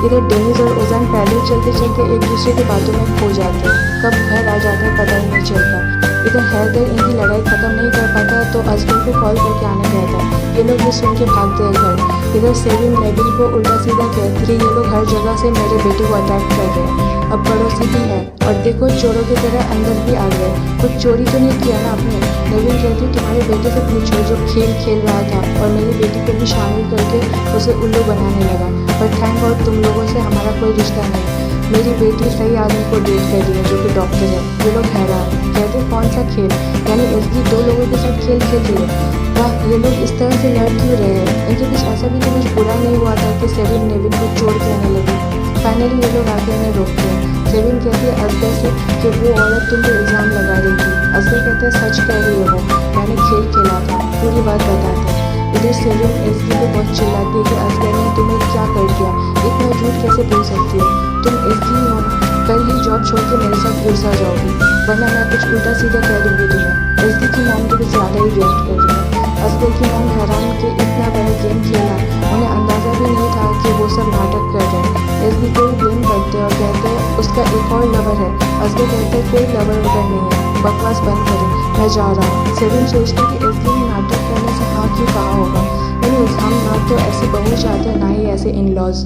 इधर डेनिस और ओजान पैदल चलते चलते एक दूसरे की बातों में खो जाते हैं। कब घर आ जाता है पता ही नहीं चलता। इधर हैदर इनकी लड़ाई ख़त्म नहीं कर पाता तो असगर को कॉल करके आने कहता है। ये लोग ये सुन के भागते हैं घर। इधर सेविन नेविन को उल्टा सीधा कहती है कि ये लोग हर जगह से मेरे बेटे को अटैक कर रहे हैं। अब पड़ोसी भी है और देखो चोरों की तरह अंदर भी आ गए। कुछ चोरी तो नहीं किया ना आपने? नेविन कहती तुम्हारे बेटे से पूछो जो खेल रहा था और मेरी बेटी को भी शामिल करके उसे उल्लू बनाने लगा। पर थैंक गॉड तुम लोगों से हमारा कोई रिश्ता नहीं। मेरी बेटी सही आदमी को डेट कर रही है जो कि डॉक्टर है। ये लोग हैरान कहते कौन सा खेल? यानी एसगी दो लोगों के साथ खेल खेल रही है। वाह ये लोग इस तरह से लड़ क्यों रहे हैं? इनके कुछ ऐसा भी तो कुछ बुरा नहीं हुआ था कि सेविन नेविन को चोर कहने लगी। फाइनली ये लोग आके इन्हें रोकते हैं। सेविन कहती है असगर से कि वो औरत तुम पे इल्ज़ाम लगा रही थी। असगर कहते हैं सच कह रही है वो, मैंने खेल खेला था, पूरी बात बताते हैं। इधर सेविन एसगी को बहुत चिल्लाती है कि असगर ने तुम्हें क्या कर दिया, इतना झूठ कैसे बोल सकती है? तुम एसगी हो ना, कल ही जॉब छोड़ के मेरे साथ गिरसा जाओगी वरना मैं कुछ उल्टा सीधा कह दूंगी तुम्हें। एसगी की मॉम तो कुछ ज़्यादा ही रिएक्ट कर रही है। असगर की मॉम हैरान कि इतना बड़ा गेम खेला, उन्हें अंदाज़ा भी नहीं था कि वो सब नाटक कर रहे हैं। एसगी को भी ब्लेम करते हैं और कहते हैं उसका एक और लवर है। असगर कहते हैं कोई लवर वगर नहीं है, बकवास बंद करें, मैं जा रहा हूँ। सेविन सोचती कि एसगी ने नाटक करने से हाँ क्यों कहा होगा। यानी हम ना तो ऐसे बहू चाहते हैं ना ही ऐसे इन लॉज।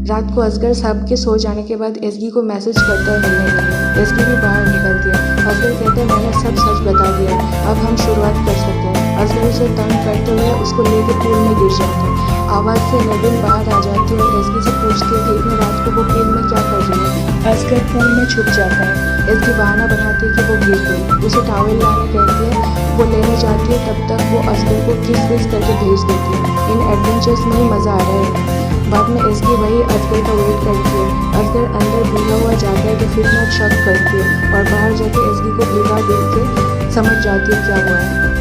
रात को असगर साहब के सो जाने के बाद एसगी को मैसेज करता है मिलने के लिए। एसगी भी बाहर निकलती है। असगर कहते हैं मैंने सब सच बता दिया, अब हम शुरुआत कर सकते हैं। असगर उसे तंग करते हुए उसको लेकर पूल में गिर जाते हैं। आवाज़ से नेविन बाहर आ जाती है और एसगी से पूछती है कि इतनी रात को वो पूल में क्या कर रही है। असगर पूल में छुप जाता है। एसगी बहाना बनाती है कि वो गिर गई। उसे टॉवेल लाने कहती है। वो लेने जाती है तब तक वो असगर को किस करके भेज देती है। इन एडवेंचर्स में ही मज़ा आ रहा है। बाद में एसगी वही असगर का वेट करती है। असगर अंदर भीगा हुआ जाता है तो फिटनेट शक करती है और बाहर जाके एसगी को भीगा देख के समझ जाती है क्या हुआ है।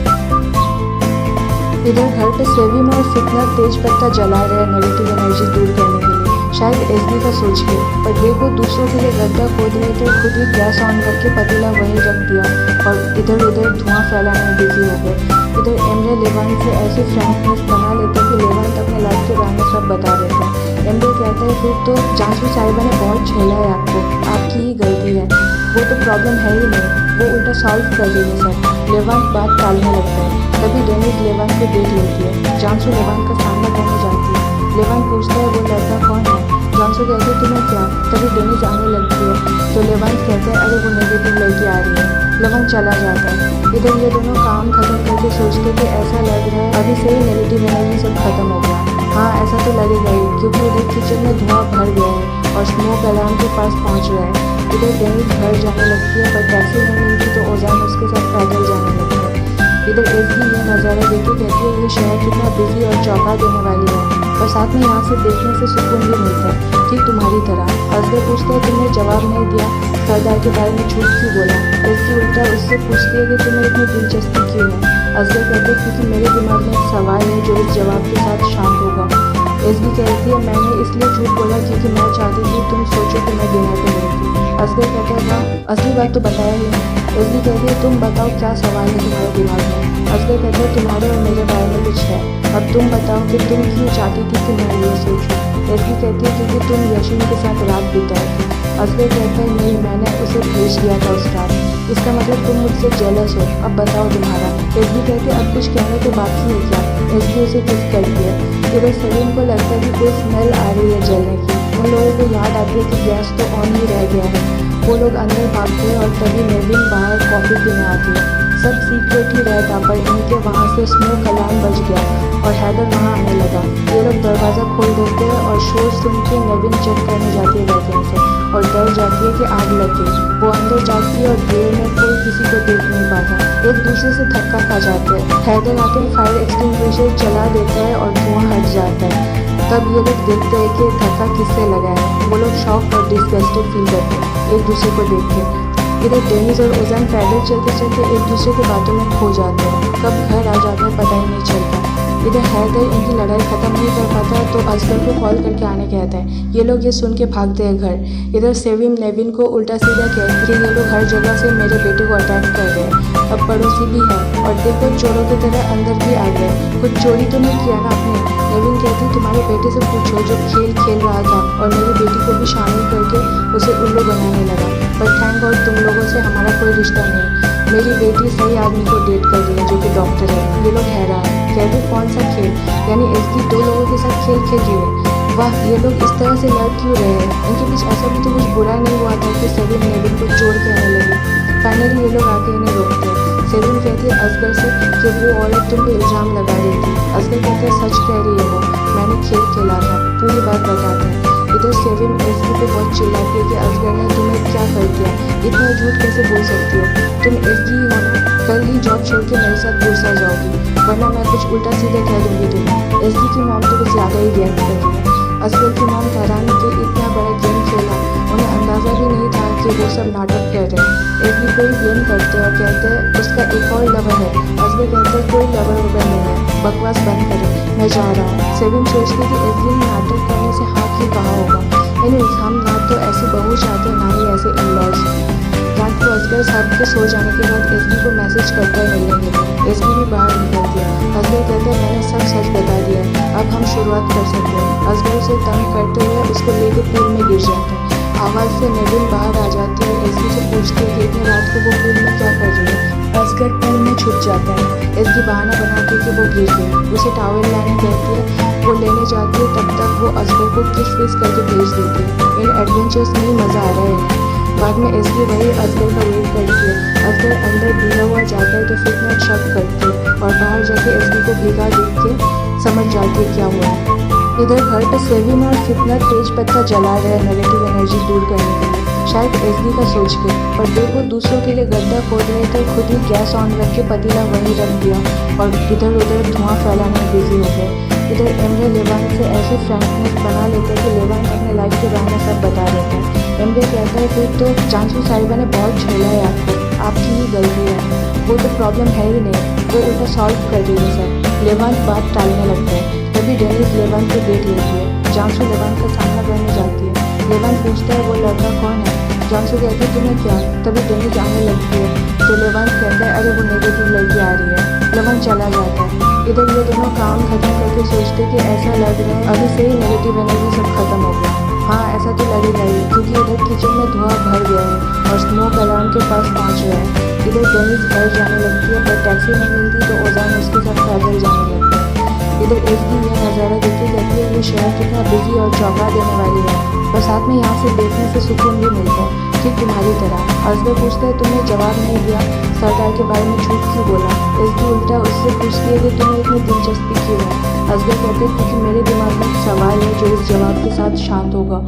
इधर घर पे सेविन और फिटनेट तेज पत्ता जला रहे हैं नेगेटिव एनर्जी दूर करने के लिए, शायद एसगी का सोच के। पर देखो दूसरों के लिए गड्ढा खोद रहे थे, खुद ही गैस ऑन करके पतीला वहीं रख दिया और इधर उधर धुआं फैलाने में बिजी हो गए। इधर एमरे लेवान से ऐसे फ्रैंकनेस बना लेते हैं कि लेवान अपने लाइफ के बारे में सब बता देते हैं। एमरे कहता है फिर तो जांसू साहिबा ने बहुत झेला है आपको, आपकी ही गलती है, वो तो प्रॉब्लम है ही नहीं, वो उल्टा सॉल्व कर रही है सब। लेवान बात टालने लगता है। तभी डेनिस लेवान को देख लेती है। जांसू लेवान का सामना करने जाती है। लेवान पूछता है वो लड़का कौन है? जांसू कहते हैं तुम्हें क्या? तभी डेनिस आने लगती है तो लेवान कहते हैं अरे वो नेगेटिव लड़की आ रही है। लेवान चला जाता है। इधर ये दोनों काम खत्म करके सोचते कि ऐसा लग रहा है अभी से ही नेगेटिव एनर्जी सब खत्म हो गया। हाँ ऐसा तो लगेगा ही क्योंकि इधर किचन में धुआं भर गया है और स्मोक अलार्म के पास पहुँच रहा है। इधर डेनिस घर जाने लगती है पर टैक्सी नहीं मिलती तो ओजान उसके साथ पैदल जाने लगता है। इधर एसगी ये नज़ारा देख के कहती है ये शहर कितना बिजी और चौंका देने वाली है, पर साथ में यहाँ से देखने से सुकून भी मिलता है, ठीक तुम्हारी तरह। असगर पूछता है तुमने जवाब नहीं दिया, सरदार के बारे में झूठ क्यों बोला? एसगी उल्टा उससे पूछती है कि तुम्हें इतनी दिलचस्पी क्यों है? असगर कहते हैं क्योंकि मेरे दिमाग में एक सवाल है जो इस जवाब के साथ शांत होगा। एसगी कहती है मैंने इसलिए झूठ बोला क्योंकि मैं चाहती थी तुम सोचो कि मैं डिनर पे गई थी। असगर कहता है वाह असली बात तो बताया ही नहीं। एसगी कहती है तुम बताओ क्या सवाल है तुम्हारे दिमाग में? असगर कहते हैं तुम्हारे और मेरे बारे में कुछ है, अब तुम बताओ कि तुम क्यों चाहती थी कि मैं ये सोचूं। एसगी कहती है क्योंकि तुम यशीन के साथ रात बिताई थी। असगर कहता है नहीं मैंने उसे भेज दिया था उस रात, इसका मतलब तुम मुझसे जेलस हो, अब बताओ तुम्हारा। एसगी कहती है अब कुछ कहने के बाकी है क्या? एसगी उसे किस करती है। इधर सेविन को लगता है कि कोई स्मेल आ रही है जलने की। उन लोगों को याद आती है कि गैस तो ऑन ही रह गया है। वो लोग अंदर भागते हैं और तभी नेविन बाहर कॉफ़ी पीने आती है। सब सीक्रेट ही रहता पर इनके वहाँ से स्मोक अलार्म बज गया और हैदर वहाँ आने लगा। ये लोग दरवाज़ा खोल देते हैं और शोर सुन के नेविन चेक करने जाती है बैल्कनी से और डर जाती है कि आग लग गई। वो अंदर जाती है और देर में कोई किसी को देख नहीं पाता। एक दूसरे से धक्का खा जाते हैं। हैदर आकर फायर एक्सटिंग्विशर चला देता है और धुआं हट जाता है। तब ये लोग देखते हैं कि धक्का किससे लगा है। वो लोग शॉक और डिस्गस्टेड फील करते हैं एक दूसरे को देख के। इधर डेनिस और ओजैन पैदल चलते चलते एक दूसरे की बातों में खो जाते हैं। कब घर आ जाता है पता ही नहीं चलता। इधर हैदर इनकी लड़ाई ख़त्म नहीं कर पाता तो असगर को कॉल करके आने कहता है। ये लोग ये सुन के भागते हैं घर। इधर सेविम नेविन को उल्टा सीधा कहते हैं कि ये लोग हर जगह से मेरे बेटे को अटैक कर रहे हैं। अब पड़ोसी भी है और देखो चोरों की तरह अंदर भी आ गए। कुछ चोरी तो नहीं किया ना आपने। नेविन कहती तुम्हारे बेटे से पूछो जो खेल खेल रहा था और मेरी बेटी को भी शामिल करके उसे उल्लू बनाने लगा। पर थैंक गॉड तुम लोगों से हमारा कोई रिश्ता नहीं। मेरी बेटी सही आदमी को डेट कर रही है जो कि डॉक्टर है। ये लोग हैरान कहते कौन सा खेल, यानी इसकी 2 लोगों के साथ खेल खेल रही है। वाह ये लोग इस तरह से लड़ क्यों रहे हैं। इनके बीच ऐसा भी तो कुछ बुरा नहीं हुआ था कि सेविन नेविन को चोर कहने लगी। फाइनली ये लोग आके इन्हें रोकते हैं। सेविन कहती है असगर से कि वो औरत तुम पे इल्ज़ाम लगा रही थी। असगर कहते हैं सच कह रही है वो, मैंने खेल खेला था, पूरी बात बताते हैं। इधर सेविन एसगी पे बहुत चिल्लाती है कि असगर ने तुम्हें क्या कर दिया, इतना झूठ कैसे बोल सकती हो, तुम एसगी ही हो ना, कल ही जॉब छोड़ के मेरे साथ बुरसा जाओगी वरना मैं कुछ उल्टा सीधा कह दूंगी तुम्हें। एसगी की मॉम तो कुछ ज़्यादा ही रिएक्ट कर रही है। असगर की मॉम हैरान कि इतना बड़ा गेम खेला, उन्हें अंदाज़ा भी नहीं था कि वो सब नाटक कर रहे हैं। एसगी को ही ब्लेम करते और कहते हैं उसका एक और लवर है। असगर कहते हैं कोई लवर वगर नहीं है, बकवास बंद करो, मैं जा रहा हूँ। सेविन सोचती कि एसगी ने नाटक करने से हाथ ही कहा होगा। हम ना तो ऐसी बहू चाहते ना ही ऐसे इन-लॉज। रात को असगर साहब के सो जाने के बाद एसगी को मैसेज करता है मिलने के लिए। एसगी भी बाहर निकलती है। असगर कहते हैं मैंने सब सच बता दिया, अब हम शुरुआत कर सकते हैं। असगर उसे तंग करते हुए उसको लेके पूल में गिर जाते हैं। आवाज़ से नेविन बाहर आ जाती है। एसगी से पूछती है कि इतनी रात को वो पूल में क्या कर रही है। असगर पूल में छुप जाता है। एसगी बहाना बनाती है कि वो गिर गई, उसे टॉवल लाने कहती है। वो लेने जाती है तब तक वो असगर को किस करके भेज देती है। इन एडवेंचर्स में ही मज़ा आ रहा है। बाद में एसगी वही असगर का वेट करती है। असगर अंदर भीगा हुआ जाता है तो फिटनेट शक करती है और बाहर जाके एसगी को भीगा देख के समझ जाती है क्या हुआ। इधर घर पर सेविन और फिटनेट तेज पत्ता जला रहे हैं नेगेटिव एनर्जी दूर करने के लिए, शायद एसगी का सोच के। पर देखो दूसरों के लिए गड्ढा खोद रहे थे, खुद ही गैस ऑन रख के पतीला वहीं रख दिया और इधर उधर धुआं फैलाने में बिजी हो गए। इधर एमरे लेवान से ऐसे फ्रैंकनेस बना लेते हैं कि लेवान अपने लाइफ के बारे में सब बता देते हैं। एमरे कहता है फिर तो चांसू साहिबा ने बहुत झेला है आपको, आपकी ही गलती है, वो तो प्रॉब्लम है ही नहीं, वो उल्टा सॉल्व कर रही है सब। लेवान बात टालने लगते हैं। तभी डेनिस लेवान को देख लेती है। चांसू लेवान का सामना करने जाती है। लेवान पूछता है वो लड़का कौन है। चांसू कहती है तुम्हें क्या। तभी डेनिस आने लगती है तो लेवान कहता है अरे वो नेगेटिव लड़की आ रही है। लेवान चला जाता है। इधर ये दोनों काम खत्म करके सोचते कि ऐसा लग रहा है अभी से ही नेगेटिव एनर्जी सब खत्म हो गया। हाँ ऐसा तो लगेगा ही क्योंकि इधर किचन में धुआं भर गया है और स्मोक अलार्म के पास पहुँच गया है। इधर डेनिस घर जाने लगती है पर टैक्सी नहीं मिलती तो ओजान उसके साथ पैदल जाने लगता है। इधर एसगी यह नज़ारा देखती कहती है ये शहर कितना बिजी और चौंका देने वाली है, पर साथ में यहाँ से देखने से सुकून भी मिलता है, ठीक तुम्हारी तरह। असगर पूछता है तुमने जवाब नहीं दिया, सरदार के बारे में झूठ क्यों बोला। एसगी उल्टा उससे पूछती है कि तुम्हें इतनी दिलचस्पी क्यों है। असगर कहते हैं क्योंकि मेरे दिमाग में एक सवाल है जो इस जवाब के साथ शांत होगा।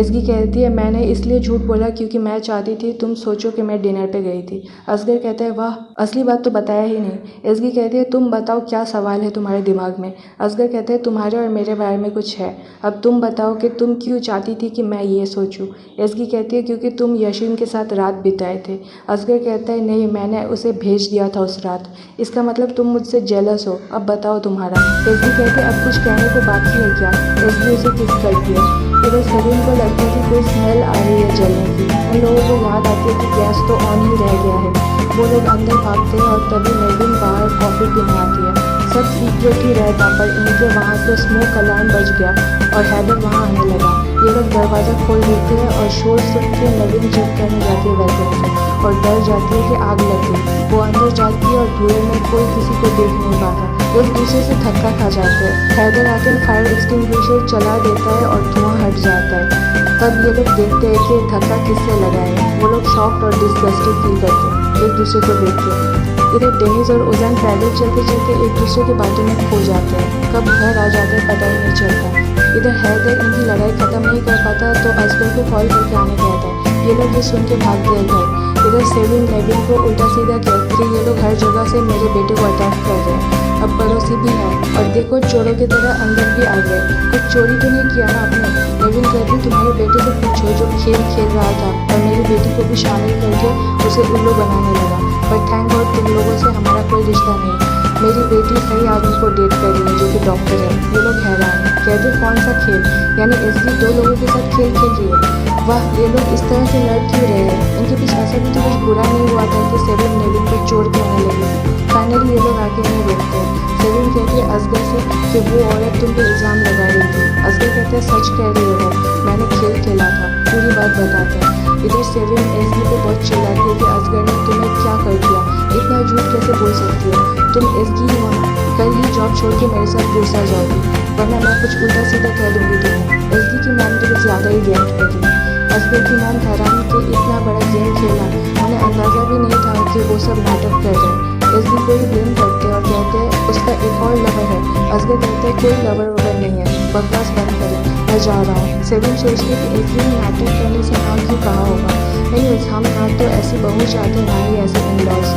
एसगी कहती है मैंने इसलिए झूठ बोला क्योंकि मैं चाहती थी तुम सोचो कि मैं डिनर पे गई थी। असगर कहता है वाह असली बात तो बताया ही नहीं। एसगी कहती है तुम बताओ क्या सवाल है तुम्हारे दिमाग में। असगर कहते हैं तुम्हारे और मेरे बारे में कुछ है, अब तुम बताओ कि तुम क्यों चाहती थी कि मैं ये सोचूं। एसगी कहती है क्योंकि तुम यशीन के साथ रात बिताए थे। असगर कहता है नहीं मैंने उसे भेज दिया था उस रात, इसका मतलब तुम मुझसे जेलस हो, अब बताओ तुम्हारा। एसगी कहती है अब कुछ कहने को बाकी है क्या। एसगी उसे किस करती है। इधर सेविन को लगता है कि कोई स्मेल आ रही है जलने की। उन लोगों को याद आती है कि गैस तो ऑन ही रह गया है। वो लोग अंदर भागते हैं और तभी नेविन बाहर कॉफ़ी पीने आती है। सब सीक्रेट ही रहता पर इनके वहाँ से स्मोक अलार्म बज गया और हैदर वहाँ आने लगा। ये लोग दरवाज़ा खोल देते हैं और शोर सुन के नेविन चेक करने जाती है वैसे से और डर जाती है कि आग लग गई। वो अंदर जाती है और धुएं में कोई किसी को देख नहीं पाता, एक दूसरे से धक्का खा जाते हैं। हैदर आकर फायर एक्सटिंग्विशर चला देता है और धुआं हट जाता है। तब ये लोग देखते हैं कि धक्का किससे लगा है। वो लोग शॉक्ड और डिस्गस्टेड फील करते हैं एक दूसरे को देख के। इधर डेनिस और ओजान पैदल चलते चलते एक दूसरे की बातों में खो जाते हैं, कब घर आ जाते हैं पता ही नहीं चलता। इधर हैदर इनकी लड़ाई ख़त्म नहीं कर पाता तो असगर को कॉल करके आने कहता है। ये लोग ये सुन के भागते हैं घर। इधर सेविन नेविन को उल्टा सीधा कहती है ये लोग हर जगह से मेरे बेटे को अटैक कर रहे हैं, अब पड़ोसी भी हैं और देखो चोरों की तरह अंदर भी आ गए, कुछ चोरी तो नहीं किया ना आपने। नेविन कहती तुम्हारे बेटे से पूछो जो खेल रहा था और मेरी बेटी को भी शामिल करके उसे उल्लू बनाने लगा, पर थैंक गॉड तुम लोगों से हमारा कोई रिश्ता नहीं। मेरी बेटी सही आदमी को डेट कर रही है जो कि डॉक्टर है। ये लोग हैरान कहते कौन सा खेल, यानी एसगी 2 लोगों के साथ खेल खेल रही है। वाह ये लोग इस तरह से लड़ क्यों रहे हैं, इनके पीछे ऐसा भी तो कुछ बुरा नहीं हुआ था कि सेविन नेविन को चोर कहने लगे। फाइनली ये लोग आके नहीं रोकते। सेविन कहती है असगर से कि वो औरत तुम पे इल्ज़ाम लगा रही थी। असगर कहते हैं सच कह रही हो, मैंने खेल खेला था, पूरी बात बताते हैं। इधर सेविन एसगी पे बहुत चिल्लाती है कि असगर ने तुम्हें क्या कर दिया, इतना झूठ कैसे बोल सकती हो, तुम एसगी ही हो ना, कल ही जॉब छोड़ के मेरे साथ रूस आ जाओगी वरना मैं कुछ उल्टा सीधा कह दूंगी तुम्हें। एसगी की मैम तो कुछ ज़्यादा ही रिएक्ट कर रही। असगर की मैम हैरान कि इतना बड़ा गेम खेला, उन्हें अंदाज़ा भी नहीं था कि वो सब नाटक कर रहे हैं। एसगी को ही ब्लेम करते हैं और कहते हैं उसका एक और लवर है। असगर कहते हैं कोई लवर ववर नहीं है, बकवास बंद करें, मैं जा रहा हूँ। सेविन सोचती है कि एसगी ने नाटक करने से हाँ क्यों कहा होगा, नहीं हम हाँ तो ऐसी बहू चाहते ना ही ऐसे इन लॉज।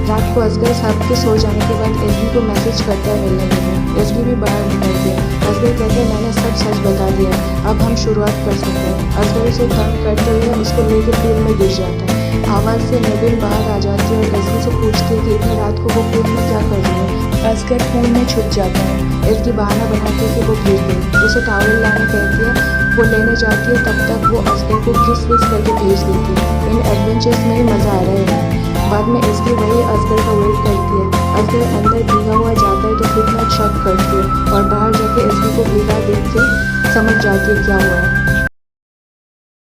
रात को असगर साहब के सो जाने के बाद एसगी को मैसेज करता है मिलने के लिए। एसगी भी बाहर निकल गया। असगर कहते हैं मैंने सब सच बता दिया, अब हम शुरुआत कर सकते हैं। असगर उसे तंग करते हुए उसको लेकर पूल में गिर जाता है। आवाज़ से नेविन बाहर आ जाती है और एसगी से पूछती है कि इतनी रात को वो पूल में क्या कर रही है। असगर पूल में छुप जाता है। एसगी बहाना बनाती है कि वो गिर गई, उसे टॉवल लाने कहती है, वो लेने जाती है, तब तक वो असगर को किस विस करके भेज देती है। इन एडवेंचर्स में ही मज़ा आ रहा है। बाद में एसगी वही असगर का वेट करती है। असगर अंदर भीगा हुआ जाता है तो फिटनेस शक करती है और बाहर जाके एसगी को भीगा देख के समझ जाती है क्या हुआ है।